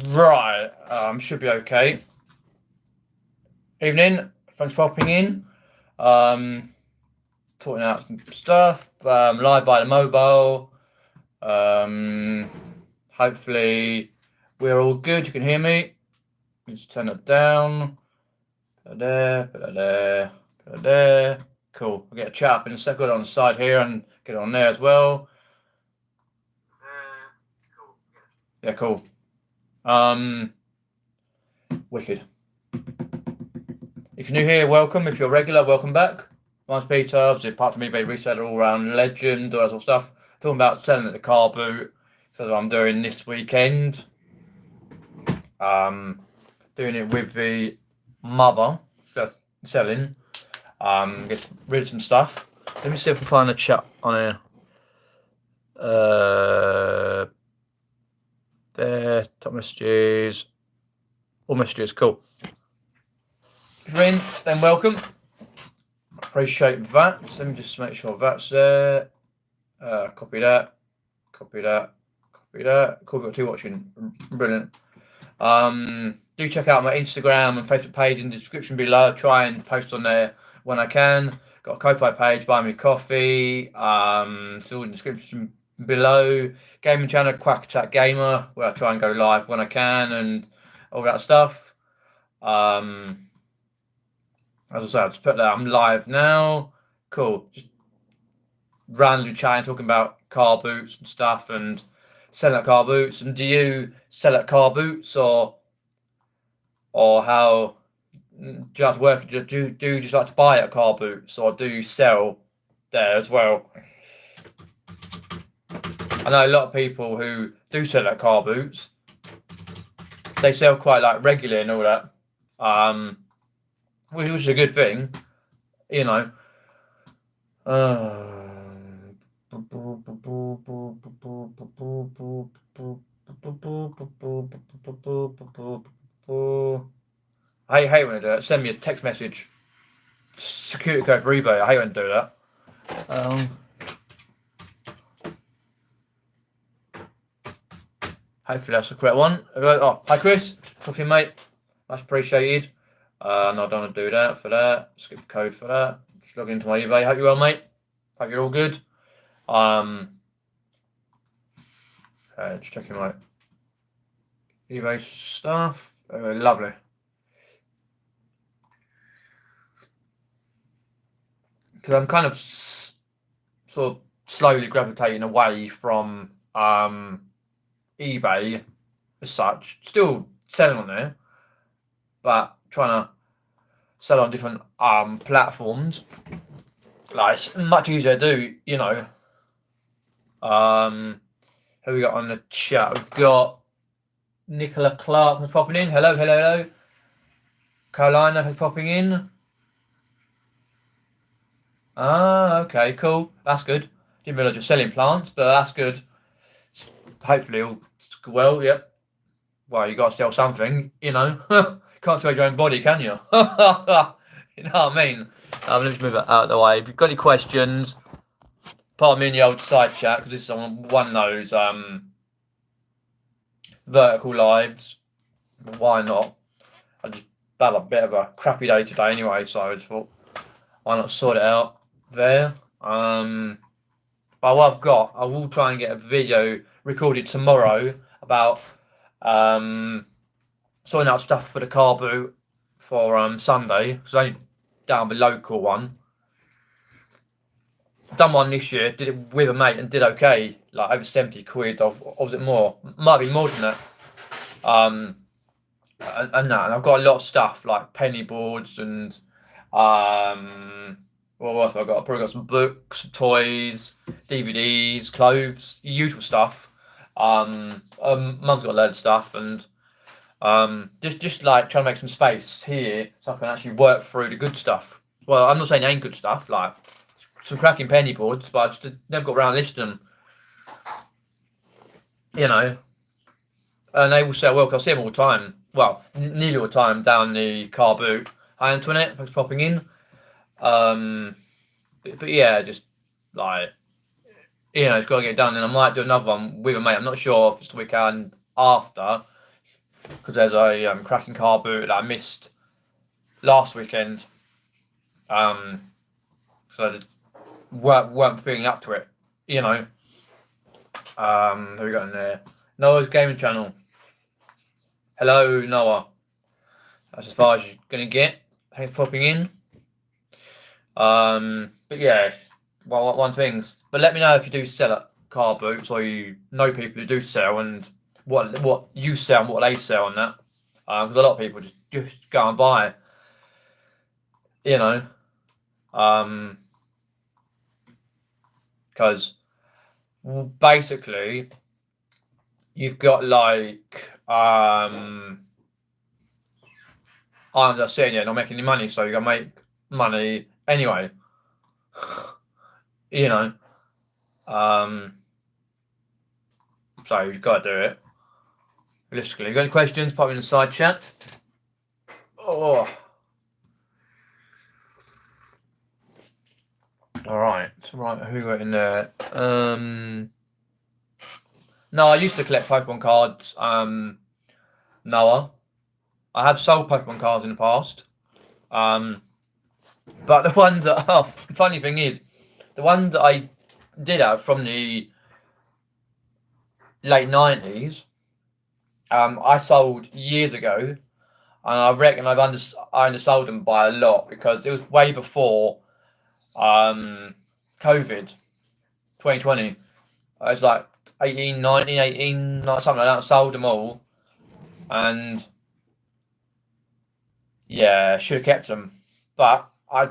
Right, should be okay. Evening, thanks for popping in. Talking out some stuff. Live by the mobile. Hopefully we're all good. You can hear me. Just turn it down. Put that there. Put that there. Put that there. Cool. I'll get a chat up in a second. Got it on the side here and get it on there as well. Yeah, cool. Wicked. If you're new here, welcome. If you're regular, welcome back. My name's Peter, obviously part of me being reseller all around legend, all that sort of stuff. Talking about selling at the car boot. So that I'm doing this weekend. Doing it with the mother, selling. Get rid of some stuff. Let me see if I can find the chat on here. There, top messages. All messages, cool. If you're in, then welcome. Appreciate that. Let me just make sure that's there. Copy that. Copy that. Copy that. Cool, we've got two watching. Brilliant. Do check out my Instagram and Facebook page in the description below. Try and post on there when I can. Got a Ko-Fi page, buy me coffee. It's all in the description below. Gaming channel, Quack Attack Gamer, where I try and go live when I can and all that stuff. As I said, I'll just put that I'm live now. Cool. Just randomly chatting, talking about car boots and stuff and selling at car boots. And do you sell at car boots or how do you like to work? Do you just like to buy at car boots or do you sell there as well? I know a lot of people who do sell at car boots. They sell quite like regularly and all that. Which is a good thing, you know. I hate when I do that. Send me a text message. Security code for eBay. I hate when I do that. Hopefully that's the correct one. Oh, hi Chris. Coffee mate. Much appreciated. No, I don't want to do that for that. Skip the code for that. Just log into my eBay. Hope you're well, mate. Hope you're all good. Just checking my eBay stuff. Lovely. Because I'm kind of sort of slowly gravitating away from eBay as such. Still selling on there, but trying to sell on different platforms. Like it's much easier to do, you know. Who we got on the chat? We've got Nicola Clark who's popping in. Hello, hello, hello. Carolina who's popping in. Ah, okay, cool. That's good. Didn't realise you're selling plants, but that's good. Hopefully all well, yep. Well, you got to sell something, you know. Can't sell your own body, can you? You know what I mean? Let me just move that out of the way. If you've got any questions, pardon me in the old side chat, because this is on one of those vertical lives. Why not? I just had a bit of a crappy day today anyway, so I just thought, why not sort it out there? But what I've got, I will try and get a video recorded tomorrow about sorting out stuff for the car boot for Sunday, because I only done the local one. Done one this year, did it with a mate and did okay, like over 70 quid, or was it more? Might be more than that. And I've got a lot of stuff like penny boards and what else have I got? I've probably got some books, toys, DVDs, clothes, usual stuff. Mum's got a load of stuff, and just like trying to make some space here so I can actually work through the good stuff. Well, I'm not saying it ain't good stuff, like some cracking penny boards, but I just never got around listing them. You know, and they will sell well, because I see them all the time. Well, nearly all the time down the car boot. Hi Antoinette, thanks for popping in. But yeah, just like, you know, it's got to get done. And I might do another one with a mate. I'm not sure if it's the weekend after. because there's a cracking car boot that I missed last weekend. So I just weren't feeling up to it, you know. Who we got in there? Noah's gaming channel. Hello, Noah. That's as far as you're gonna get. Thanks for popping in. But yeah, one things. But let me know if you do sell at car boots, or you know people who do sell, and what you sell and what they sell on that. Because a lot of people just go and buy, you know. Because basically you've got like I'm just sitting here not making any money, so you gotta make money anyway. You know. So you've got to do it. Realistically, you got any questions? Pop in the side chat. Oh. Alright, who got in there? No, I used to collect Pokemon cards, Noah. I have sold Pokemon cards in the past. But the ones that funny thing is, the ones that I did have from the late 90s, I sold years ago, and I reckon I undersold them by a lot, because it was way before COVID 2020. It was like 18, 19, 18, like something like that. I sold them all, and yeah, should have kept them, but I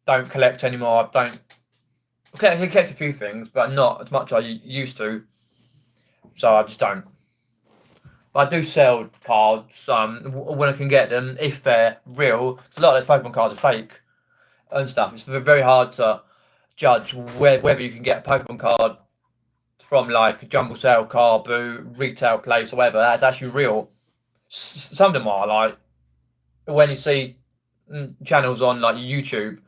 don't collect anymore. I collect a few things, but not as much as I used to, so I just don't. But I do sell cards when I can get them, if they're real. A lot of those Pokemon cards are fake and stuff. It's very hard to judge whether you can get a Pokemon card from like a jumble sale, car boot, retail place, or whatever. That's actually real. Some of them are, like when you see channels on like YouTube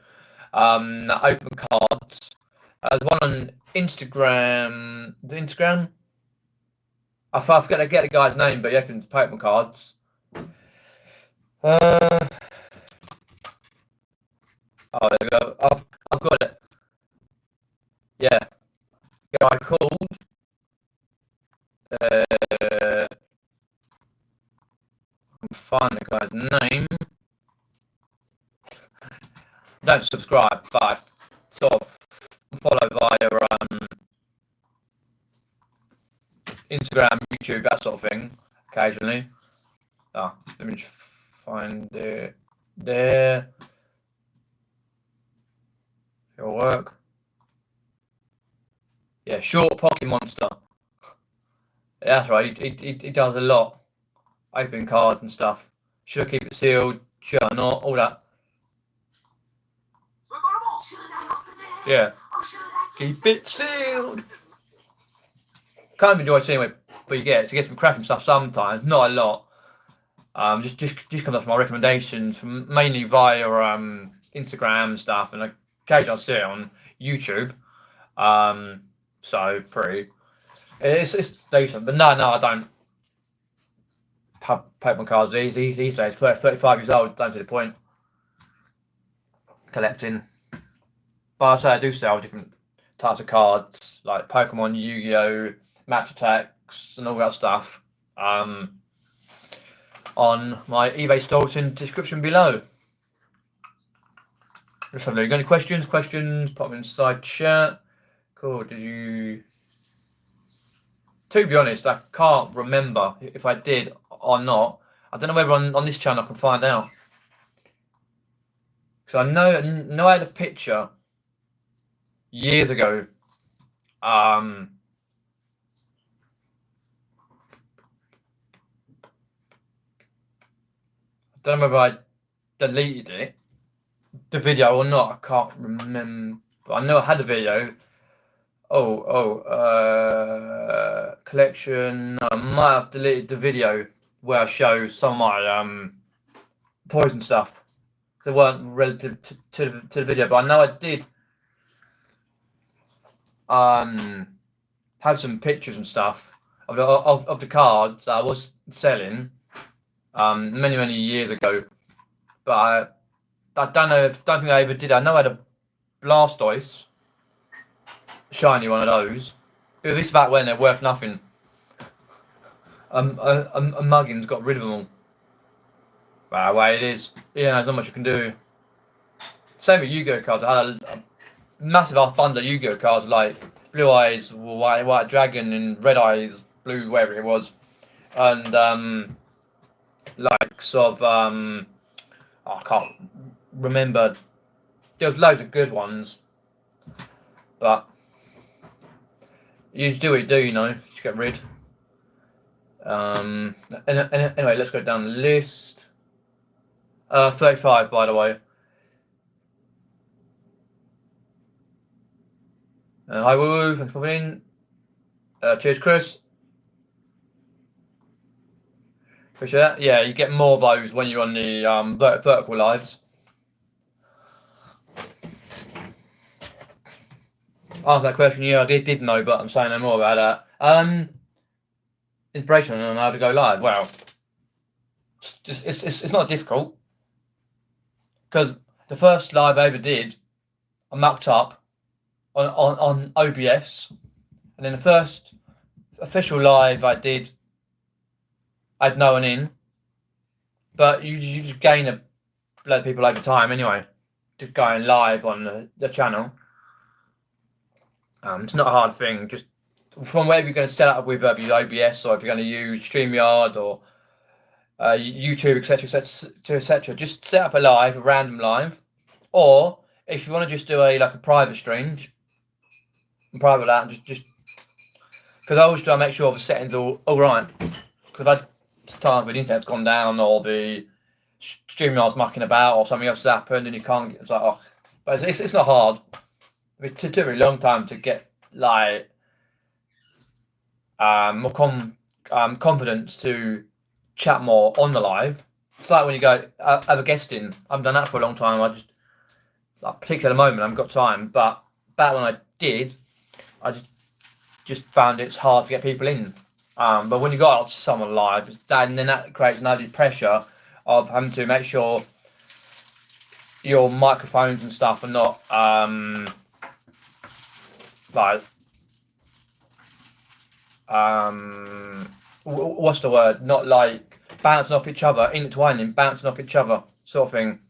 that open cards. There's one on Instagram. Instagram? I forget to get the guy's name, but he opens Pokemon cards. Oh, there we go. I've got it. Yeah. Guy called. I can find the guy's name. Don't subscribe, but sort of follow via Instagram, YouTube, that sort of thing, occasionally. Let me just find it there. It'll work. Yeah, Short Pocket Monster. Yeah, that's right. He does a lot. Open cards and stuff. Should I keep it sealed? Should I not? All that. Yeah. Keep it sealed. Kind of enjoy seeing it, but you get some cracking stuff sometimes. Not a lot. Just comes off my recommendations from mainly via Instagram and stuff, and occasionally I see it on YouTube. So it's decent, but no, I don't. Pokemon cards these days. 35 years old. Don't see the point collecting. But I say I do sell different types of cards, like Pokemon, Yu-Gi-Oh, Match Attacks, and all that stuff. On my eBay store, it's in the description below. Just have a look. Got any questions? Pop them inside chat. Cool. To be honest, I can't remember if I did or not. I don't know whether on this channel I can find out. Because I know I had a picture years ago. I don't know whether I deleted it, the video, or not. I can't remember. I know I had a video. Collection. I might have deleted the video where I show some of my toys and stuff. They weren't relative to the video, but I know I did have some pictures and stuff of the cards that I was selling. many years ago. But I don't think I ever did. I know I had a Blastoise, shiny one of those. But this is back when they're worth nothing. A Muggins got rid of them all. But way it is. Yeah, there's not much you can do. Same with Yu-Gi-Oh cards. I had a massive ass bundle of Yu-Gi-Oh cards like Blue Eyes, White Dragon, and Red Eyes, Blue, whatever it was, and likes of I can't remember. There was loads of good ones, but you do what you do, you know. Just get rid. And anyway, let's go down the list. 35, by the way. Hi, Woo, thanks for coming in. Cheers, Chris. Appreciate that. Yeah, you get more of those when you're on the vertical lives. Answer that question. Yeah, I did know, but I'm saying no more about that. Inspiration on how to go live. Well, it's not difficult, because the first live I ever did, I mucked up on OBS, and then the first official live I did, I had no one in, but you just gain a load of people over time anyway, just going live on the channel. It's not a hard thing, just from wherever you're going to set up with use OBS, or if you're going to use StreamYard or YouTube, etc., just set up a live, a random live, or if you want to just do a private stream, private that, and just because I always try to make sure the settings are all right, because I've had times where the internet's gone down, or the StreamYard's mucking about, or something else has happened, and you can't get. It's like, oh, but it's not hard. It took a really long time to get more confidence to chat more on the live. It's like when you go have a guest in. I haven't done that for a long time. I just, particularly at the moment, I haven't got time. But back when I did, I just found it's hard to get people in. But when you got someone live, then that creates another pressure of having to make sure your microphones and stuff are not what's the word? Not like bouncing off each other, intertwining, bouncing off each other, sort of thing,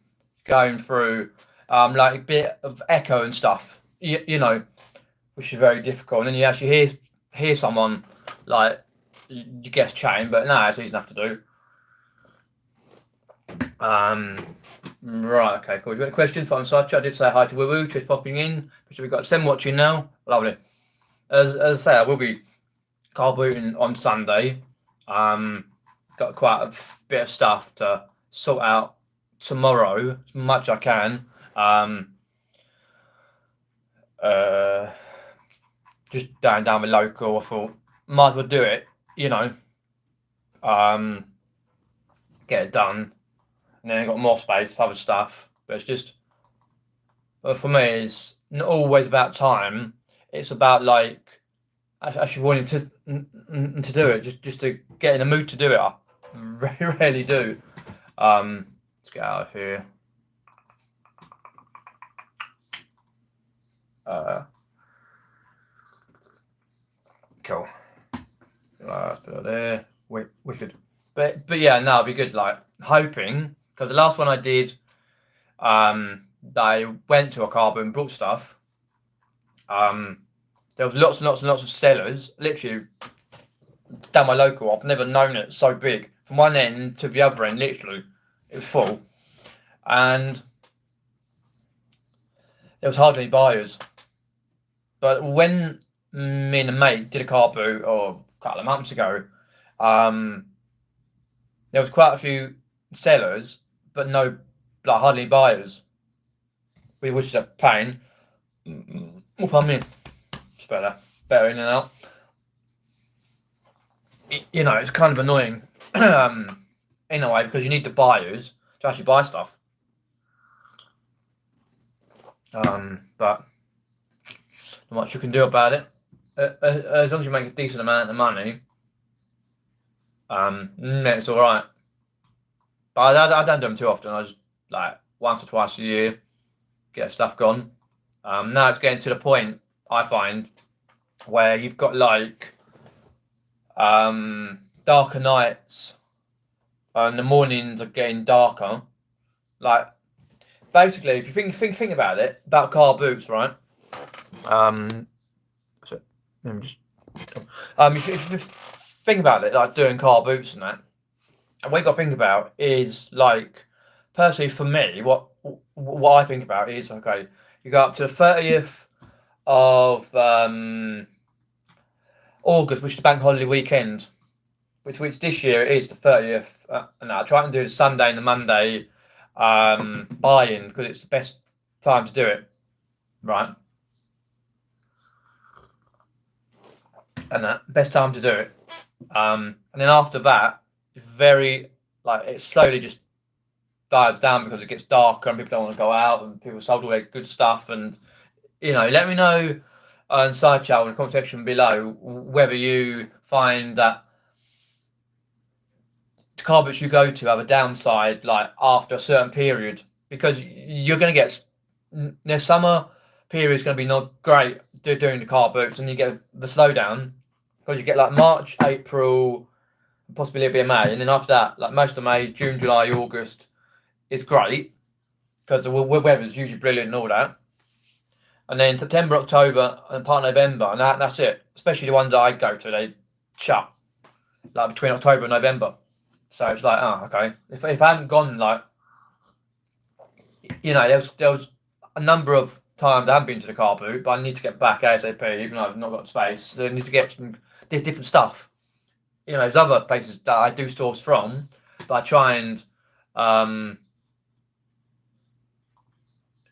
going through like a bit of echo and stuff, you know, which is very difficult. And then you actually hear someone like you guess chatting, but no, it's easy enough to do. Right, okay, cool. Do you want a question from Sacha? I did say hi to Woo Woo, just popping in. So we've got 7 watching now. Lovely. As I say, I will be carbooting on Sunday. Got quite a bit of stuff to sort out tomorrow, as much I can. Just down the local. I thought might as well do it, you know. Get it done, and then I got more space for other stuff. But it's just, for me, it's not always about time. It's about actually wanting to do it, just to get in the mood to do it. I very rarely do. Let's get out of here. Cool. Put it there. Wicked. But yeah, no, it'll be good. Hoping, because the last one I did, they went to a carboot and brought stuff. There was lots and lots of sellers, literally down my local. I've never known it so big. From one end to the other end, literally, it was full. And there was hardly any buyers. But when me and a mate did a carboot a couple of months ago, there was quite a few sellers, but no, hardly buyers, which is a pain. Oh, pardon me. It's better in and out. You know, it's kind of annoying in a way, because you need the buyers to actually buy stuff. But not much you can do about it. As long as you make a decent amount of money, it's all right. But I don't do them too often. I just like once or twice a year get stuff gone. Now it's getting to the point I find where you've got like darker nights and the mornings are getting darker. Like basically, if you think about it, about car boots, right? So let me just if you think about it, like doing car boots and that, and what you got to think about is like personally for me, what I think about is okay. You go up to the 30th of August, which is the bank holiday weekend, which this year it is the 30th. And I try and do the Sunday and the Monday buy-in because it's the best time to do it, right? And that best time to do it. And then after that, it's very like it slowly just dives down because it gets darker and people don't want to go out and people sold all their good stuff. And you know, let me know in side chat or in the comment section below whether you find that the Carboots you go to have a downside like after a certain period, because you're going to get the summer period is going to be not great doing the Carboots, and you get the slowdown because you get like March, April, possibly a little bit of May, and then after that, like most of May, June, July, August is great because the weather is usually brilliant and all that. And then September, October, and part of November, and that's it. Especially the ones that I go to, they shut like between October and November. So it's like, oh, okay. If I hadn't gone, like, you know, there was a number of times I haven't been to the car boot, but I need to get back ASAP, even though I've not got space. So I need to get some different stuff. You know, there's other places that I do source from, but I try and,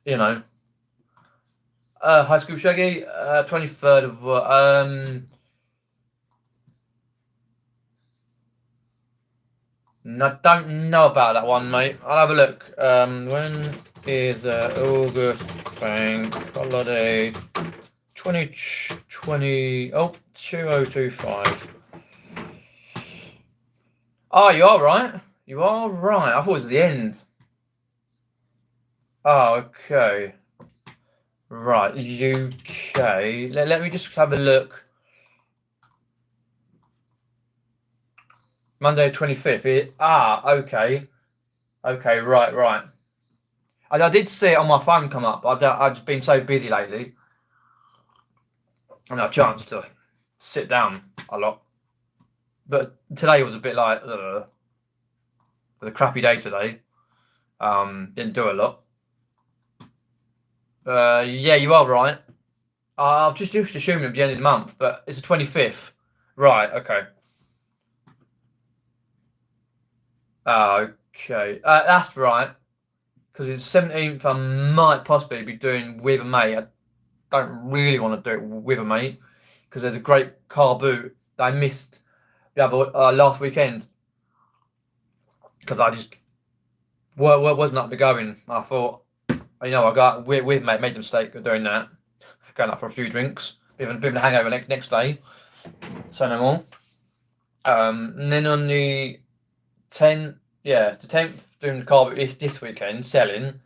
you know, High School Shaggy, 23rd of, I don't know about that one, mate. I'll have a look. When is August bank holiday 2020? Oh, 2025. Oh, you are right. You are right. I thought it was the end. Oh, okay. Right, UK. Let me just have a look. Monday 25th. Okay. Okay, right. I did see it on my phone come up. I've just been so busy lately. I haven't had a chance to sit down a lot. But today was a bit like, it was a crappy day today. Didn't do a lot. Yeah, you are right. I've just assumed at the end of the month, but it's the 25th. Right, okay. Okay, that's right. Because it's 17th, I might possibly be doing with a mate. I don't really want to do it with a mate because there's a great car boot that I missed the other last weekend because I just wasn't up to going. I thought, you know, I got with mate, made the mistake of doing that, going out for a few drinks, bit of a hangover next day. So no more. And then on the 10th, yeah, the 10th, doing the car this weekend, selling.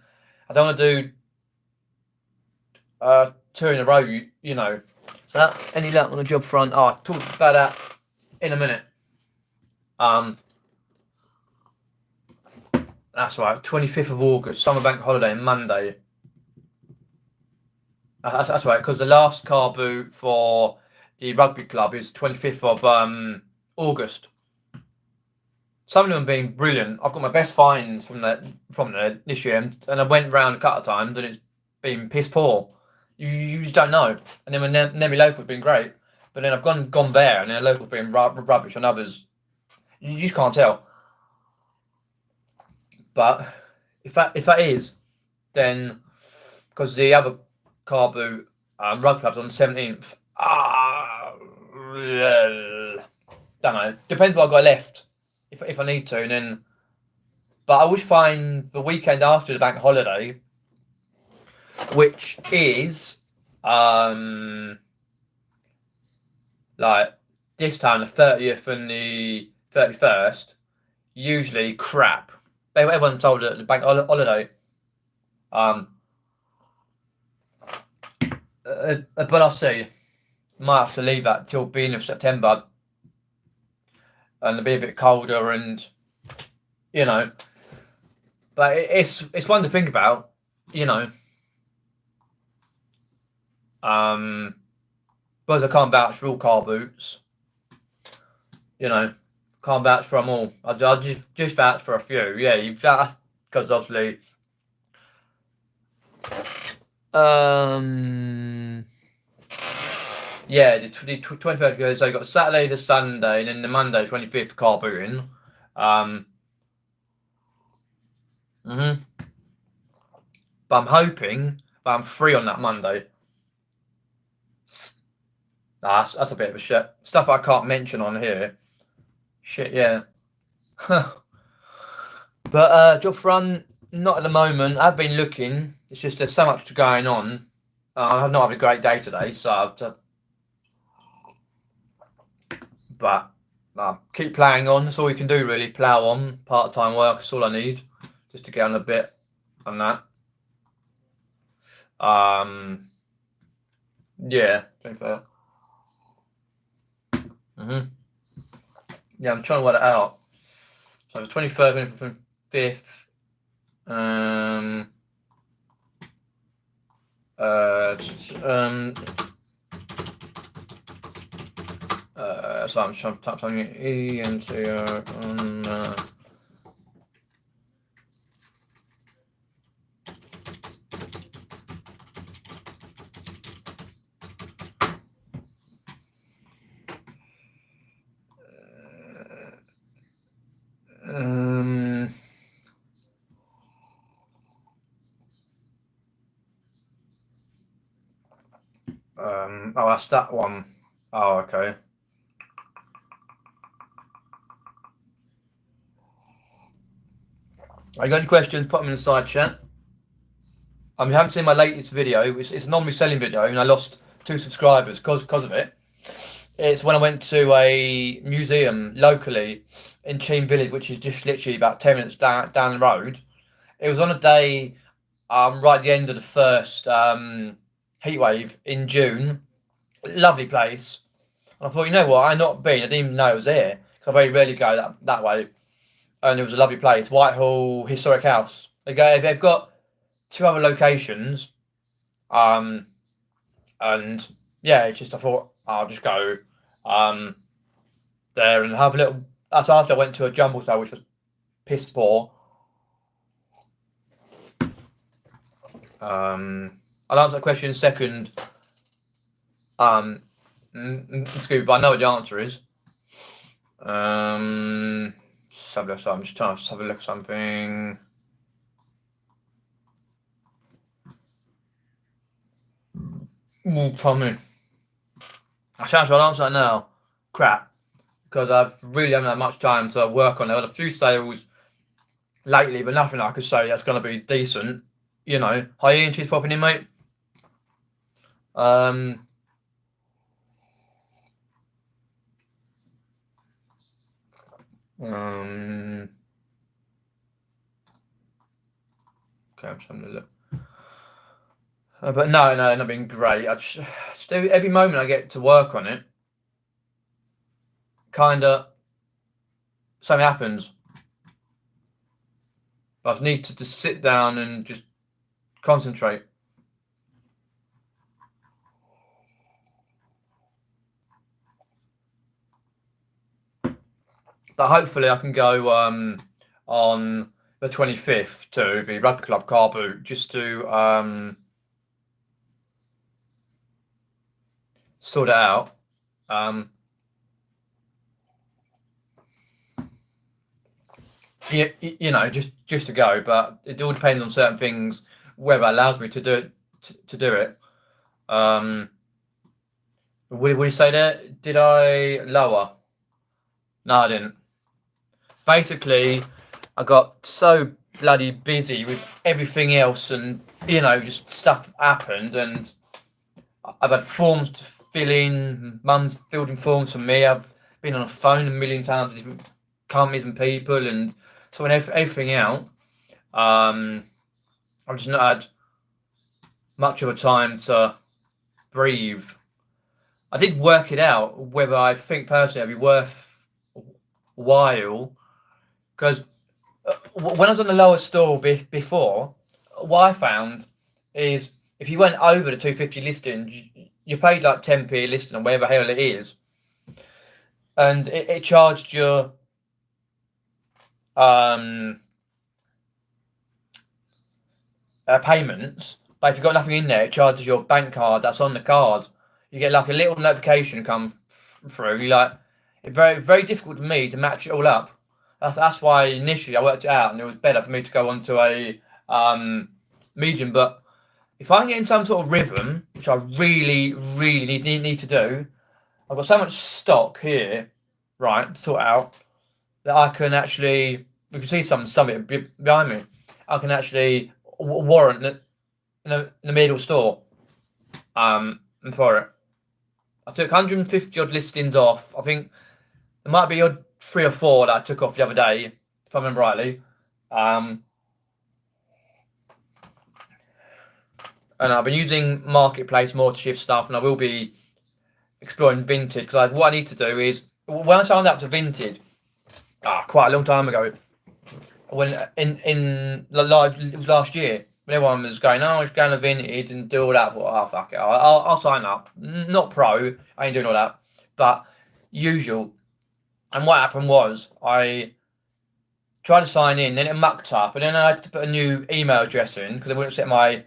I don't want to do 2 in a row, you know. So that, any luck on the job front? Oh, I'll talk about that in a minute. That's right, 25th of August, summer bank holiday, Monday. That's right, because the last car boot for the rugby club is 25th of August. Some of them have been brilliant. I've got my best finds from there this year, and I went round a couple of times, and it's been piss poor. You just don't know. And then when Nemi local has been great, but then I've gone there, and then local's been rubbish, and others you just can't tell. But if that is, then because the other car boot rugby club's on the 17th. Don't know. Depends what I've got left. If I need to, and then, but I would find the weekend after the bank holiday, which is like this time the 30th and the 31st, usually crap. everyone's told the bank holiday. But I'll see. Might have to leave that till beginning of September, and it'll be a bit colder, and you know. But it's one to think about, you know. Because I can't vouch for all car boots, you know. Can't vouch for them all. I'll just vouch for a few. Yeah, you vouch because obviously. Yeah, the 21st goes. So you got Saturday, the Sunday, and then the Monday, 25th car booting. But I'm hoping that I'm free on that Monday. That's a bit of a shit. Stuff I can't mention on here. Shit, yeah. But job front, not at the moment. I've been looking. It's just there's so much going on. I've not had a great day today, so I've to. But keep ploughing on. That's all you can do, really. Plough on. Part-time work. That's all I need, just to get on a bit on that. Yeah. 24. Yeah, I'm trying to work it out. So the 23rd, 25th. So I'm trying to type something E and C on. Oh, that's that one. Oh, okay. Are you got any questions? Put them in the side chat. You haven't seen my latest video. It's a non-reselling video, and I lost 2 subscribers because of it. It's when I went to a museum locally in Cheam Village, which is just literally about 10 minutes down the road. It was on a day right at the end of the first heatwave in June. Lovely place. And I thought, you know what, I've not been. I didn't even know it was there, because I very rarely go that way. And it was a lovely place, Whitehall Historic House. They've got 2 other locations. And yeah, it's just, I thought I'll just go there and have a little. That's after I went to a jumble sale, which was piss poor. I'll answer that question in a second. Excuse me, but I know what the answer is. I'm just trying to have a look at something. Tell me. I'll answer that now. Crap. Because I really haven't had much time to work on it. I've had a few sales lately, but nothing I could say that's going to be decent. You know. Hi Ian, cheers popping in, mate. Okay, I'm just having a look. But no, not been great. I just every moment I get to work on it, kinda something happens. I need to just sit down and just concentrate. But hopefully I can go on the 25th to the Rugby Club Carboot, just to sort it out. You know, just to go, but it all depends on certain things, whether it allows me to do it. What did you say there? Did I lower? No, I didn't. Basically, I got so bloody busy with everything else, and you know, just stuff happened, and I've had forms to fill in. Mum's filled in forms for me. I've been on the phone a million times with different companies and people, and So when everything out, I've just not had much of a time to breathe. I did work it out whether I think personally it'd be worthwhile, because when I was on the lower store before, what I found is if you went over the 250 listing, you paid like 10p a listing or whatever hell it is, and it charged your payments. But if you've got nothing in there, it charges your bank card that's on the card. You get like a little notification come through. You like, it's very difficult for me to match it all up. That's why initially I worked it out, and it was better for me to go onto a medium. But if I can get in some sort of rhythm, which I really need to do, I've got so much stock here, right, to sort out, that I can actually, you can see something behind me. I can actually warrant the middle store for it. I took 150 odd listings off. I think there might be odd 3 or 4 that I took off the other day, if I remember rightly. And I've been using Marketplace more to shift stuff, and I will be exploring Vinted, because what I need to do is, when I signed up to Vinted, quite a long time ago, when it was last year, when everyone was going, oh, it's going to Vinted and do all that. I thought, oh, fuck it, I'll sign up. Not pro, I ain't doing all that, but usual. And what happened was, I tried to sign in, then it mucked up, and then I had to put a new email address in, because I wouldn't set my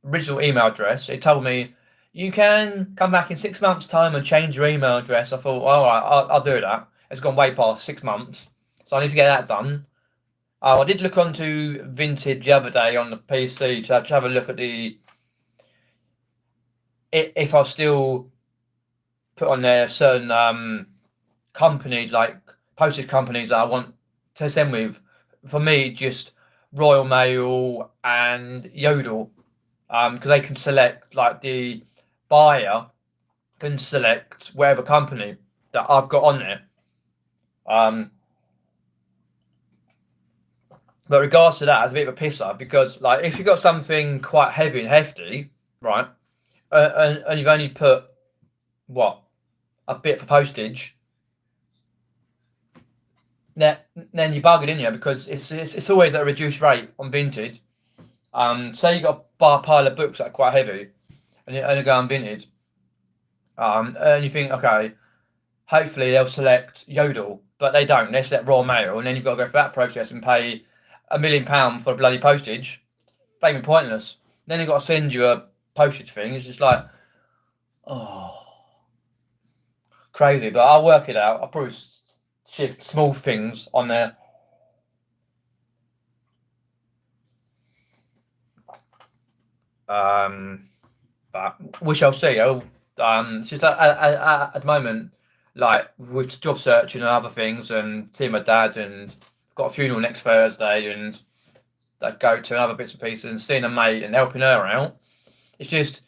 original email address. It told me, you can come back in 6 months' time and change your email address. I thought, all right, I'll do that. It's gone way past 6 months, so I need to get that done. I did look onto Vinted the other day on the PC to have a look at if I'll still put on there certain companies, like postage companies that I want to send with. For me, just Royal Mail and Yodel, because they can select, like, the buyer can select whatever company that I've got on there. But regards to that, it's a bit of a pisser, because, like, if you've got something quite heavy and hefty, right, and you've only put a bit for postage, then you're bugging, in you, because it's always at a reduced rate on Vinted. Say you got a pile of books that are quite heavy, and you only go on Vinted, and you think, okay, hopefully they'll select Yodel, but they don't. They select Royal Mail, and then you've got to go through that process and pay £1 million for the bloody postage. Flaming pointless. Then they've got to send you a postage thing. It's just like, oh, crazy. But I'll work it out. I'll probably shift small things on there. But we shall see. It's just at the moment, like, with job searching and other things, and seeing my dad, and got a funeral next Thursday, and that go to other bits and pieces, and seeing a mate and helping her out. It's just,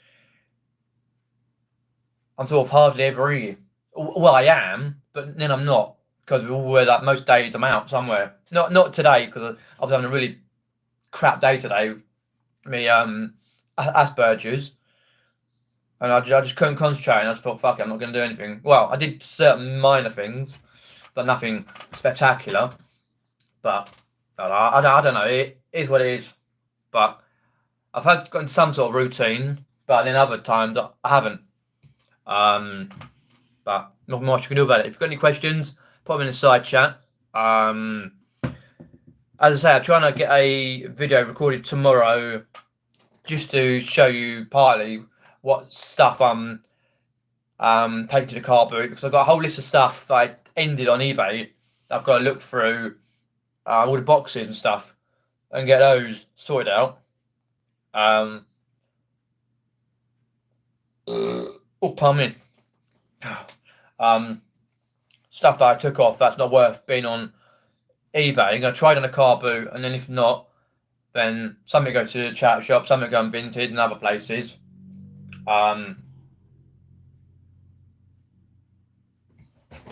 I'm sort of hardly ever here. Well, I am, but then I'm not, because like, most days I'm out somewhere. Not today, because I was having a really crap day today. Me Asperger's, and I just couldn't concentrate, and I just thought, fuck it, I'm not going to do anything. Well, I did certain minor things, but nothing spectacular. But I don't know. It is what it is. But I've gotten some sort of routine, but then other times I haven't. But not much you can do about it. If you've got any questions, put them in the side chat. As I say, I'm trying to get a video recorded tomorrow, just to show you partly what stuff I'm taking to the car boot, because I've got a whole list of stuff that I ended on eBay that I've got to look through, all the boxes and stuff, and get those sorted out. Pardon me. Stuff that I took off that's not worth being on eBay. I'm going to try it on a car boot, and then if not, then something go to the chat shop, something go on Vinted and other places.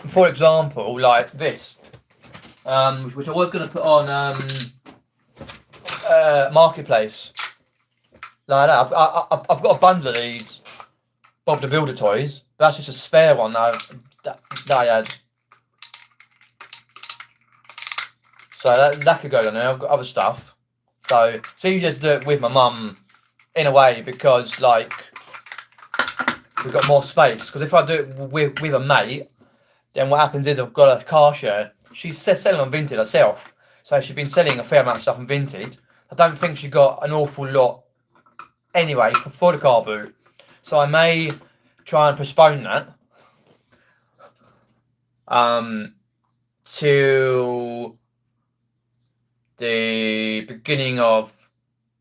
For example, like this. which I was going to put on Marketplace. Like that. I've got a bundle of these Bob the Builder toys. But that's just a spare one that I had. So that could go on there. I've got other stuff. So it's easier to do it with my mum in a way because like we've got more space. Because if I do it with a mate, then what happens is I've got a car share. She's selling on Vinted herself. So she's been selling a fair amount of stuff on Vinted. I don't think she got an awful lot anyway for the car boot. So I may try and postpone that to the beginning of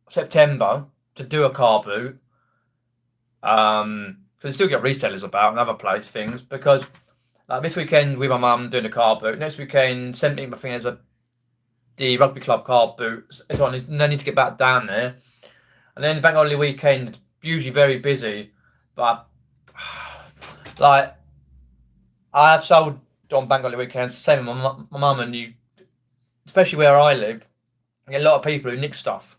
September to do a car boot. Because I still get resellers about and other place things. Because like this weekend with my mum doing a car boot. Next weekend, 17th, I think, there's the rugby club car boot. So I need to get back down there. And then the bank holiday weekend, usually very busy. But like I have sold on bank holiday weekends, same with my mum, and you, especially where I live, I get a lot of people who nick stuff.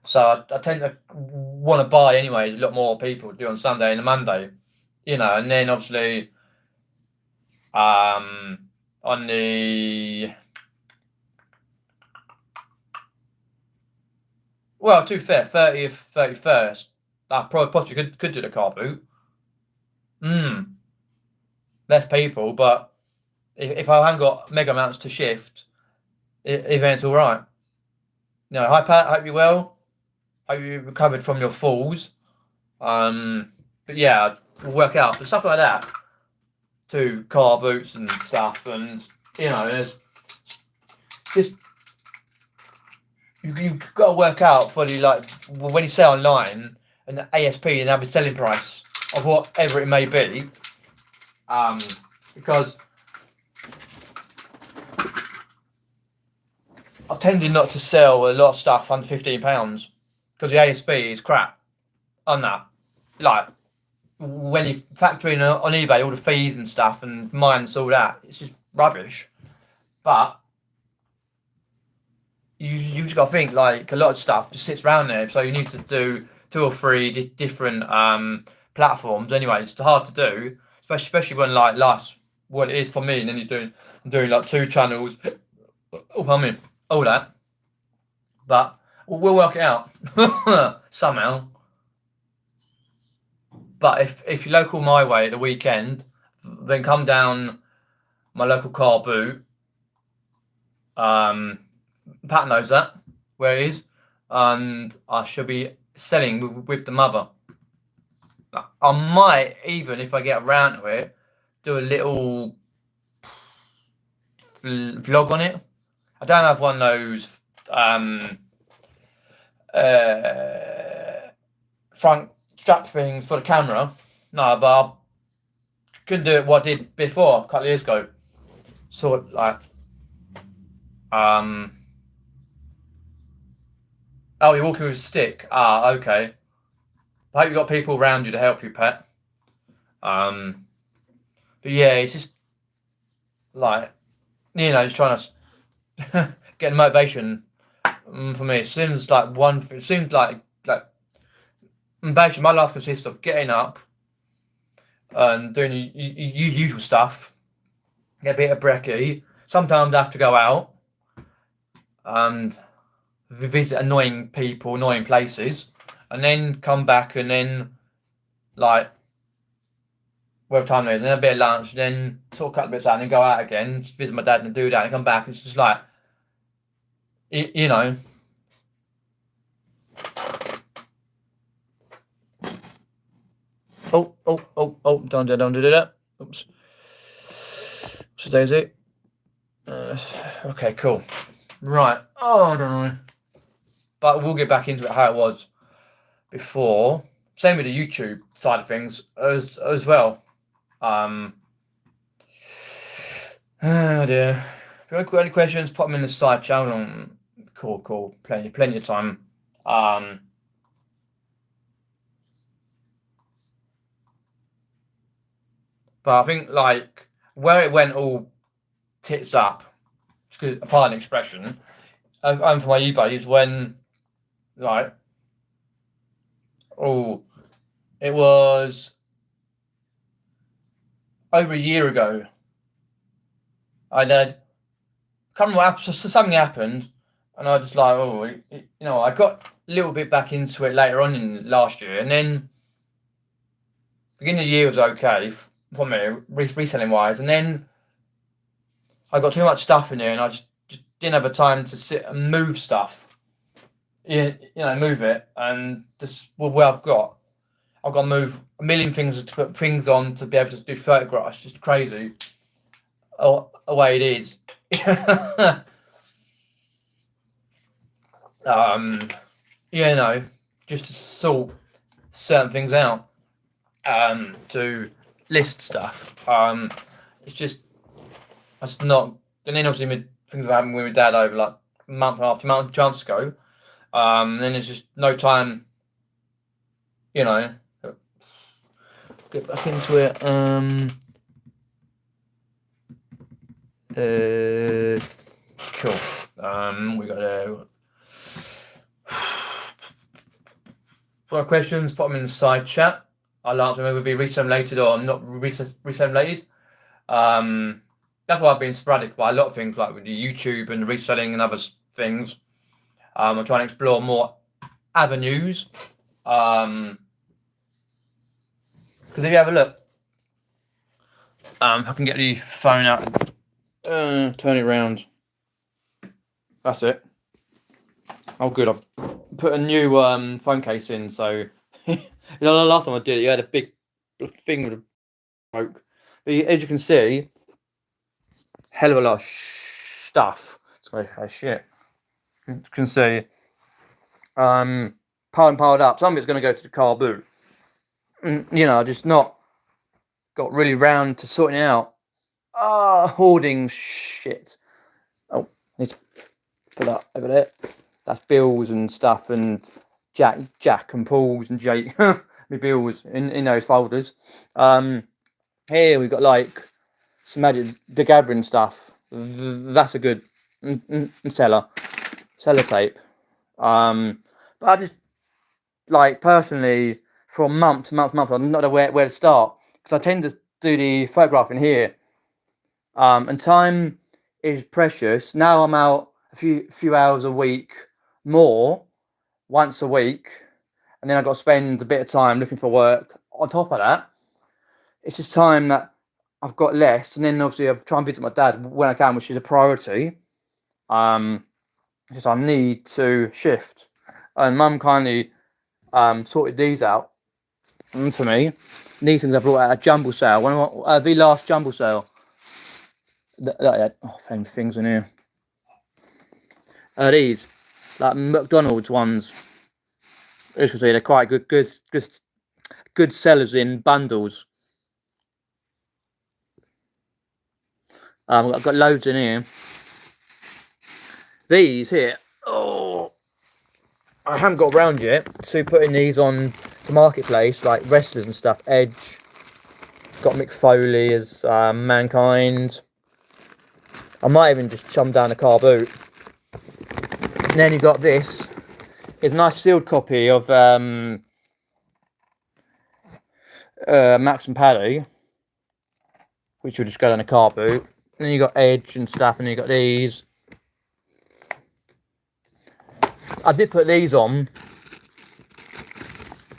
So I tend to want to buy anyways. A lot more people do on Sunday and a Monday, you know. And then obviously, on the to be fair, 30th, 31st, I possibly could do the car boot. Less people, but if I haven't got mega amounts to shift, event's all right. No, hi Pat, hope you're well. Hope you recovered from your falls. But yeah, we'll work out. But stuff like that, to car boots and stuff, and you know, there's just you've got to work out for the like when you sell online an ASP and average selling price of whatever it may be. Because I've tended not to sell a lot of stuff under £15 because the ASP is crap on that. Like when you factor in on eBay all the fees and stuff and minus all that, it's just rubbish. But you just got to think like a lot of stuff just sits around there, so you need to do 2 or 3 different platforms. Anyway, it's hard to do, especially when like life's what it is for me, and then I'm doing like 2 channels. Oh, I mean, all that. But we'll work it out somehow. But if you're local my way at the weekend, then come down my local car boot. Pat knows that where it is, and I should be selling with the mother. I might even, if I get around to it, do a little vlog on it. I don't have one of those front strap things for the camera. No, but I couldn't do it what I did before a couple of years ago. Sort of like oh, you're walking with a stick. Ah, okay. I hope you got people around you to help you, Pat. But yeah, it's just like, you know, just trying to get motivation for me. It seems like basically my life consists of getting up and doing usual stuff. Get a bit of brekkie. Sometimes I have to go out and visit annoying people, annoying places, and then come back and then like whatever time it is, and then a bit of lunch, then sort of cut the bits out and then go out again, visit my dad and do that and come back. It's just like, you know. Oh, don't do that. Oops. So Daisy. Okay, cool. Right. Oh, I don't know. But we'll get back into it how it was before. Same with the YouTube side of things as well. Oh dear. If you've got any questions, pop them in the side channel. Cool. Plenty of time. But I think like where it went all tits up, pardon the expression, and for my eBay is when, like, it was over a year ago. I can't remember what happened, so something happened, and I just like, I got a little bit back into it later on in last year, and then beginning of the year was okay for me, reselling wise, and then I got too much stuff in there, and I just didn't have the time to sit and move stuff. Move it, and this where I've got to move a million things to put things on to be able to do photographs. Just crazy, the way it is. Just to sort certain things out, to list stuff. It's just that's not. And then obviously things that happened with my dad over like a month and a half, 2 months ago. Then there's just no time, get back into it. Cool. We got for questions, put them in the side chat. I'll answer them, whether it be reselling related or not reselling related. That's why I've been sporadic by a lot of things, like with the YouTube and the reselling and other things. I'm trying to explore more avenues. Because if you have a look, if I can get the phone out, turn it around. That's it. Oh, good. I've put a new phone case in. So, the last time I did it, you had a big thing with a broke. But as you can see, hell of a lot of stuff. It's shit. You can see, piled up. Some of it's going to go to the carboot. Just not got really round to sorting it out. Hoarding shit. Oh, I need to put that over there. That's bills and stuff, and Jack and Paul's and Jake. My bills in those folders. Here we've got like some Magic the Gathering stuff. That's a good sellotape. But I just like personally for months, I'm not aware where to start, because I tend to do the photographing here, and time is precious. Now I'm out a few hours a week, once a week, and then I've got to spend a bit of time looking for work on top of that. It's just time that I've got less, and then obviously I've tried and visit my dad when I can, which is a priority. Just I need to shift, and Mum kindly sorted these out for me. These things I brought out at a jumble sale. The last jumble sale. Things in here. These like McDonald's ones. As you can see, they're quite good sellers in bundles. I've got loads in here. These here, I haven't got around yet to putting these on the marketplace, like wrestlers and stuff. Edge, got Mick Foley as Mankind. I might even just chum down a car boot. And then you've got this. It's a nice sealed copy of Max and Paddy, which will just go down a car boot. And then you got Edge and stuff, and you got these. I did put these on,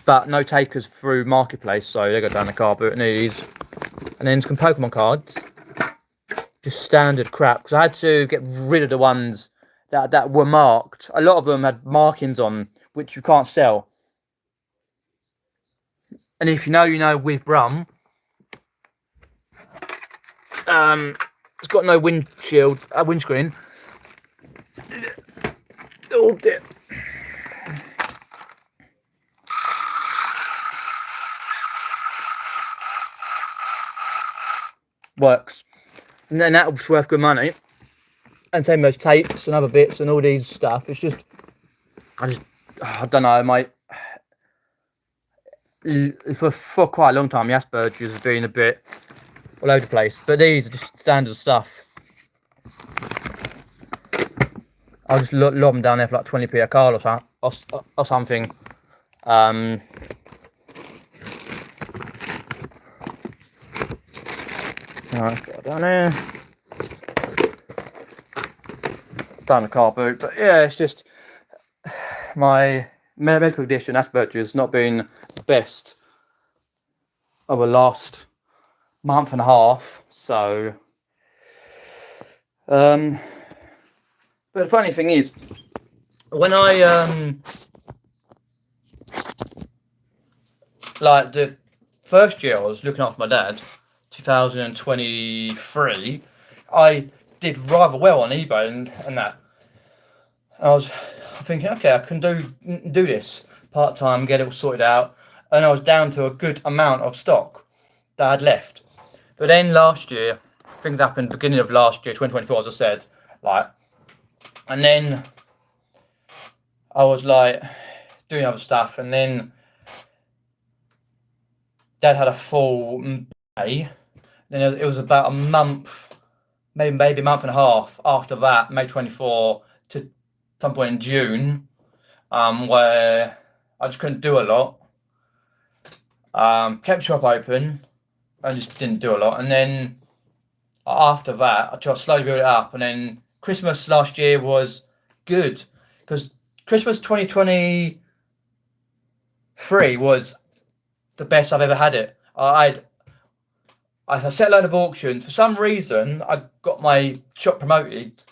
but no takers through marketplace, so they go down the car boot. And these, and then some Pokemon cards, just standard crap, because I had to get rid of the ones that were marked. A lot of them had markings on which you can't sell. And if you know with Brum, it's got no windscreen. Oh dear. Works. And then that was worth good money. And same as tapes and other bits and all these stuff. It's just, I don't know, for quite a long time, the Asperger's has been a bit all over the place. But these are just standard stuff. I'll just lob them down there for like 20p a card or something. Right, got down there. Down the carboot, but yeah, it's just my medical condition, Asperger's, has not been the best over the last month and a half. So, but the funny thing is, when I like the first year I was looking after my dad, 2023, I did rather well on eBay and that. I was thinking, okay, I can do this part time, get it all sorted out, and I was down to a good amount of stock that I'd left. But then last year, things happened beginning of last year, 2024, as I said, like, and then I was like doing other stuff, and then Dad had a full May. Then it was about a month, maybe a month and a half after that, May 24 to some point in June, where I just couldn't do a lot. Kept the shop open, I just didn't do a lot. And then after that, I tried to slowly build it up. And then Christmas last year was good, because Christmas 2023 was the best I've ever had it. I set a load of auctions. For some reason, I got my shop promoted,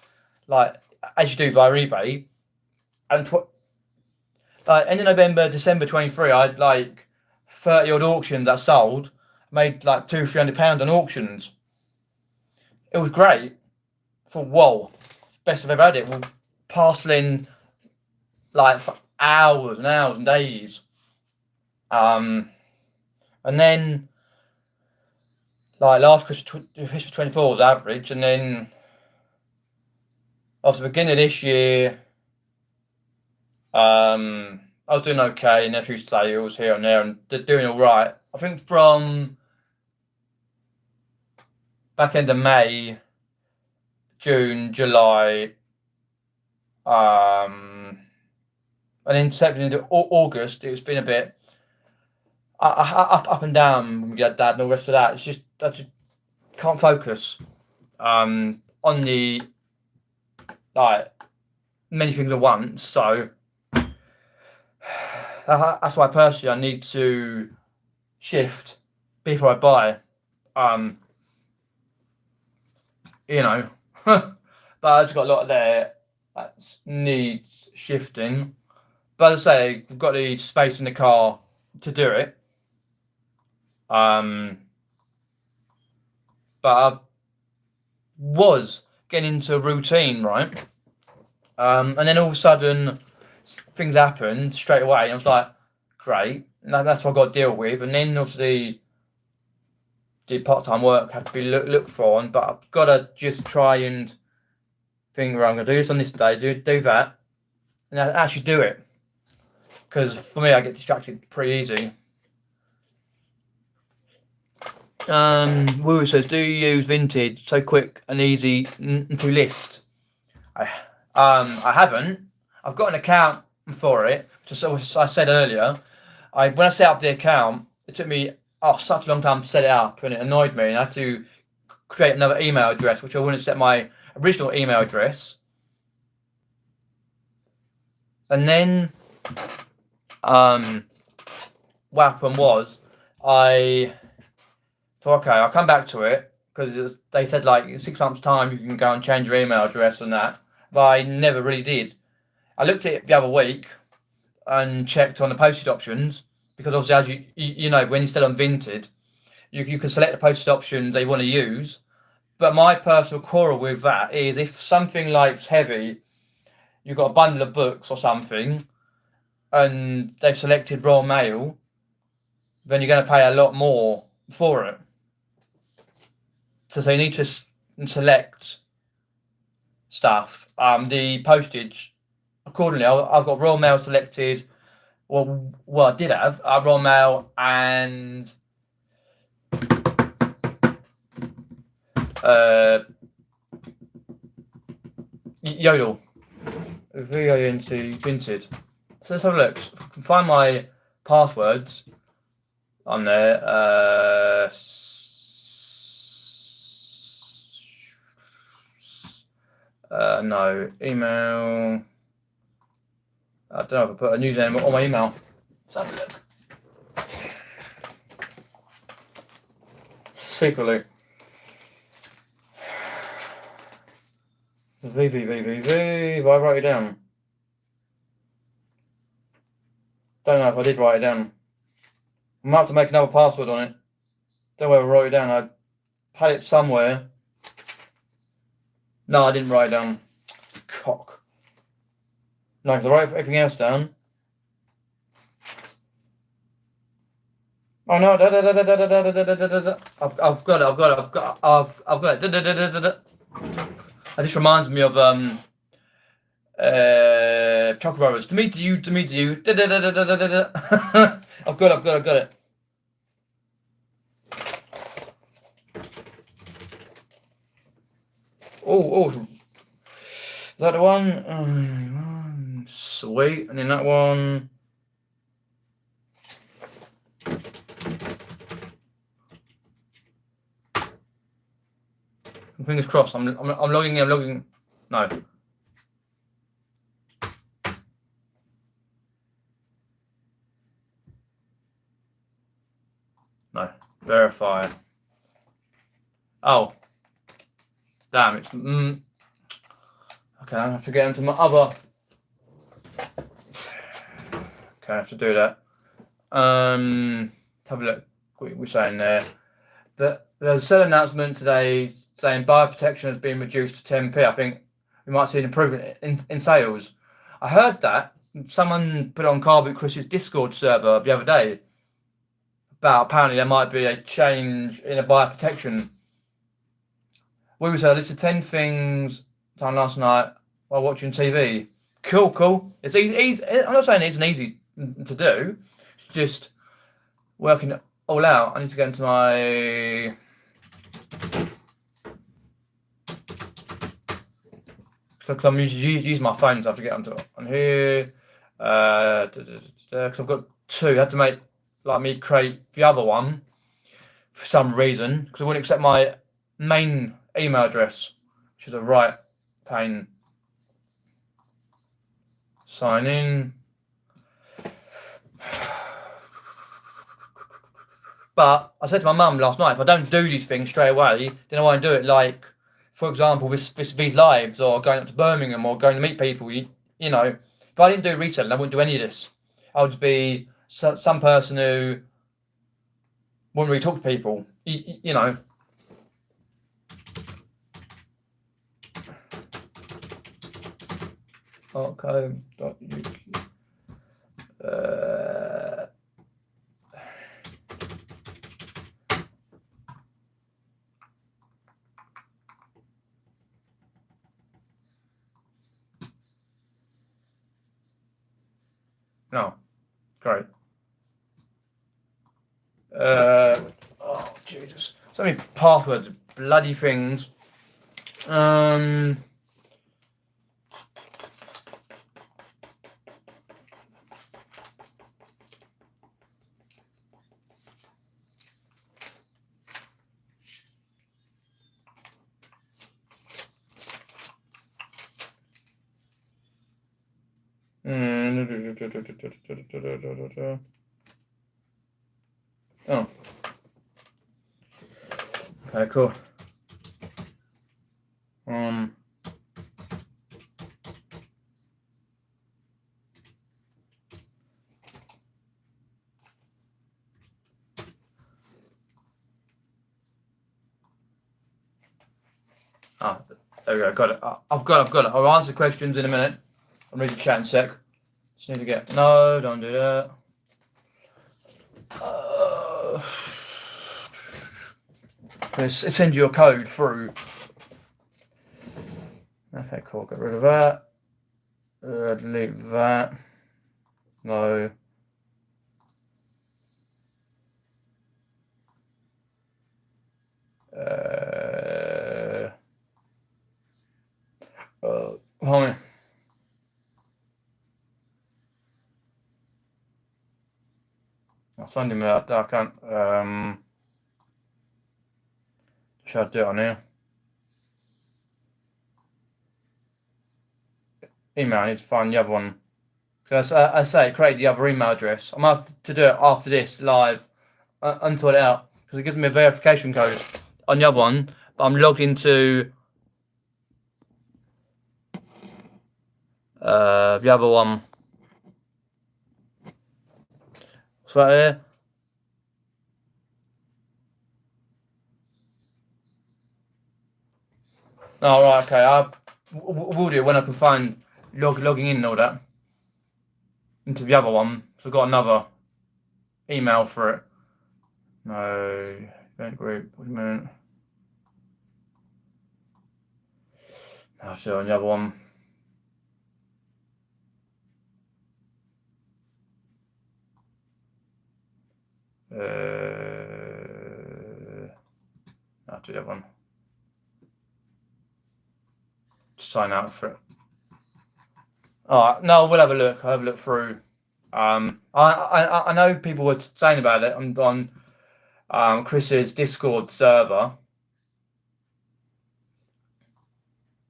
like as you do via eBay. And end of November, December 23, I had like 30 odd auctions that sold. Made like £200-300 on auctions. It was great. I thought, whoa, best I've ever had it. We're parceling like for hours and hours and days. And then like last Christmas 24 was average, and then after the beginning of this year, I was doing okay, and a few sales here and there, and they're doing all right. I think from back end of May, June, July, and then September into August, it's been a bit up and down with your dad and all the rest of that. It's just I just can't focus on the like many things at once. So that's why personally I need to shift before I buy. You know, but I just got a lot there that needs shifting. But as I say, we've got the space in the car to do it. But I was getting into a routine, right? And then all of a sudden, things happened straight away, and I was like, great, that's what I've got to deal with. And then obviously, the part-time work had to be looked for, but I've got to just try and think, right, I'm going to do this on this day, do that, and I actually do it. Because for me, I get distracted pretty easy. Woo says, do you use vintage so quick and easy to list? I haven't. I've got an account for it. Just as I said earlier, when I set up the account, it took me such a long time to set it up, and it annoyed me. And I had to create another email address, which I wouldn't set my original email address. And then, what happened was, I thought, okay, I'll come back to it, because they said like in 6 months' time you can go and change your email address and that, but I never really did. I looked at it the other week and checked on the posted options, because obviously, as you know, when you sell on Vinted, you can select the posted options they want to use. But my personal quarrel with that is, if something like's heavy, you've got a bundle of books or something, and they've selected Royal Mail, then you're going to pay a lot more for it. So you need to select stuff. The postage, accordingly, I've got Royal Mail selected. Well, I did have Royal Mail and Yodel. Vinted. So let's have a look. Find my passwords on there. No. Email. I don't know if I put a username on my email. Let's have a look. Secretly. If I write it down. Don't know if I did write it down. I might have to make another password on it. Don't know if I wrote it down. I had it somewhere. No, I didn't write it down. Cock. No, because I wrote everything else down. Oh no! I've got it. That just reminds me of Chocolate Brothers. To meet you. I've got it. Oh, is that the one? Sweet, and then that one. Fingers crossed. I'm logging in. I'm logging. No. No. Verify. Oh. Damn. It's. Okay. I have to get into my other. Okay. I have to do that. Let's have a look. What we're saying there. There's a sell announcement today saying buyer protection has been reduced to 10p. I think we might see an improvement in sales. I heard that someone put on Carboot Chris's Discord server the other day about apparently there might be a change in a buyer protection. We were saying, I listed 10 things done last night while watching TV. Cool. It's easy. I'm not saying it's easy to do. It's just working it all out. I need to get into my. Because I'm using my phone, so I have to get onto on here. Because I've got two. I had to make me create the other one for some reason because I wouldn't accept my main email address, which is a right pain. Sign in. But I said to my mum last night, if I don't do these things straight away, then I won't do it. Like, for example, these lives, or going up to Birmingham, or going to meet people. You know, if I didn't do reselling, I wouldn't do any of this. I would just be some person who wouldn't really talk to people. You know. Okay. No, great. Oh Jesus! So many passwords, bloody things. Oh. Okay, cool. There we go. Got it. I've got it. I'll answer questions in a minute. I'll read the chat in a sec. Just need to get. No, don't do that. It sends you a code through. Okay, cool. Get rid of that. Delete that. No. Hold on. I'll find him out. I can't. Should I do it on here? Email. I need to find the other one. Because I say create the other email address. I'm going to have to do it after this live. Until it out because it gives me a verification code on the other one. But I'm logged into the other one. What's right here? Oh, right, okay. I will do it when I can find logging in and all that into the other one. So I've got another email for it. No, event group. What do you mean? I'll see on the other one. I'll do the other one. Sign out for it. Alright, no, we'll have a look. I'll have a look through. I know people were saying about it on Chris's Discord server.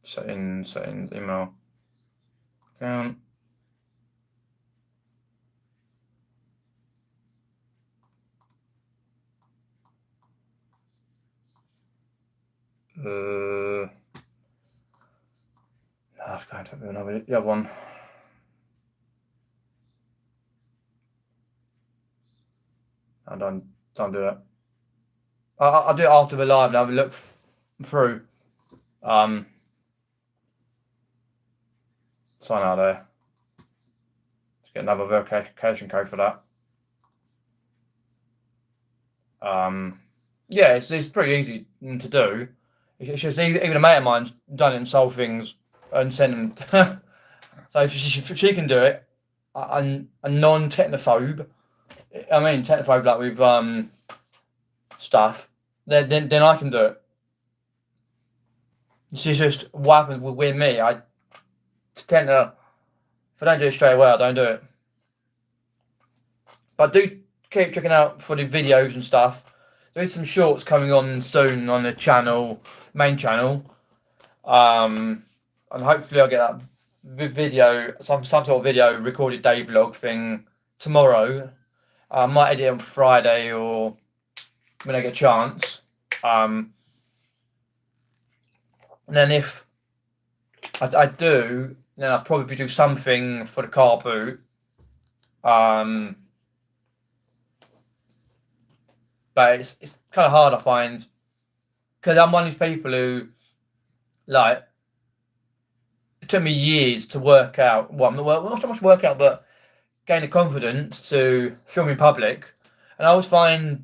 Settings, email account. That's going to be another the other one. I don't do that. I'll do it after the live and have a look through. Sign out there. Let's get another verification code for that. Yeah, it's pretty easy to do. It's just even a mate of mine's done it and sold things and sent them. So if she can do it, a non-technophobe, I mean technophobe like with stuff, then I can do it. It's just what happens with me. I tend to, if I don't do it straight away, I don't do it. But do keep checking out for the videos and stuff. There is some shorts coming on soon on the channel, main channel, and hopefully I'll get that video, some sort of video recorded day vlog thing tomorrow. I might edit it on Friday or when I get a chance. And then if I do, then I'll probably do something for the carboot. But it's kind of hard, I find, because I'm one of these people who, like, it took me years to work out, not so much work out, but gain the confidence to film in public. And I always find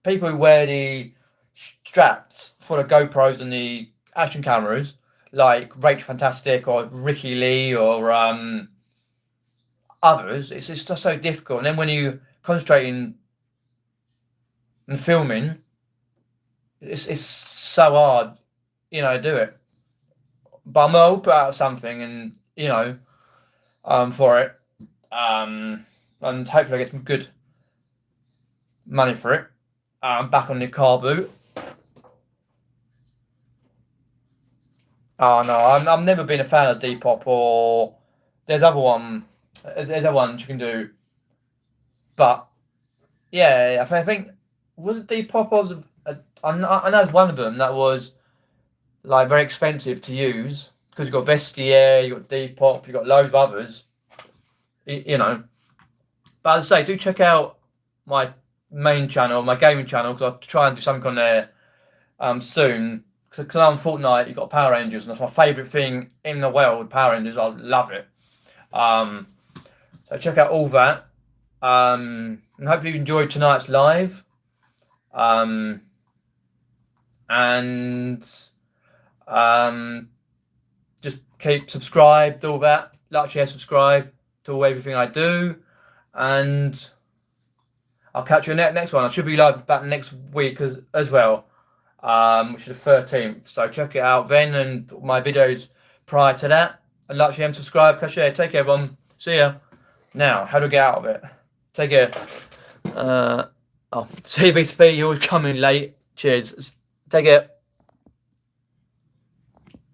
people who wear the straps for the GoPros and the action cameras, like Rachel Fantastic or Ricky Lee or others, it's just so difficult. And then when you concentrating and filming, it's so hard, to do it. But I'm gonna put out something, and for it, and hopefully I get some good money for it. Back on the carboot. Oh no, I've never been a fan of Depop, or there's other ones you can do, but yeah, I think was it Depop was I know it's one of them that was like very expensive to use because you've got Vestiaire, you've got Depop, you've got loads of others, But as I say, do check out my main channel, my gaming channel, because I'll try and do something on there soon. Because I'm Fortnite, you've got Power Rangers, and that's my favourite thing in the world, Power Rangers. I love it. So check out all that. And hopefully you enjoyed tonight's live. Just keep subscribed, all that. Like, share, subscribe to everything I do. And I'll catch you in the next one. I should be live back next week as well. Which is the 13th. So check it out then, and my videos prior to that And like, share, and subscribe. Catch you. Take care, everyone. See ya. Now, how do I get out of it? Take care. CB2P, you're always coming late. Cheers. Take care.